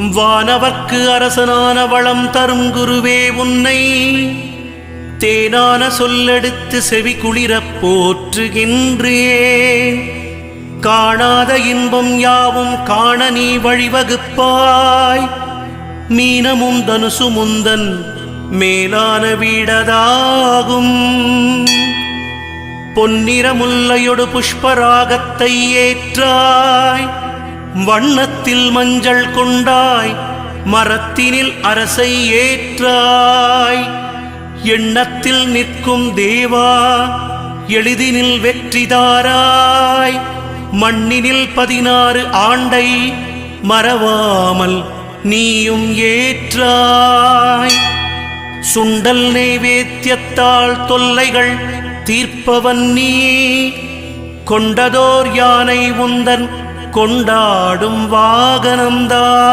வானவர்க்கு அரசனான வளம் தரும் குருவே உன்னை தேனான சொல்லெடுத்து செவி குளிரப் போற்றுகின்றேன். காணாத இன்பம் யாவும் காண நீ வழிவகுப்பாய். மீனமும் தனுசு முந்தன் மேலான வீடதாகும். பொன்னிறமுல்லையொடு புஷ்பராகத்தை ஏற்றாய். வண்ணத்தில் மஞ்சள் கொண்டாய். மரத்தினில் அரசை ஏற்றாய். எண்ணத்தில் நிற்கும் தேவா எளிதினில் வெற்றிதாராய். மண்ணினில் 16 ஆண்டை மறவாமல் நீயும் ஏற்றாய். சுண்டல் நைவேத்தியத்தால் தொல்லைகள் தீர்ப்பவன் நீ. கொண்டதோர் யானை உந்தன் கொண்டாடும் வாகனம்தான்.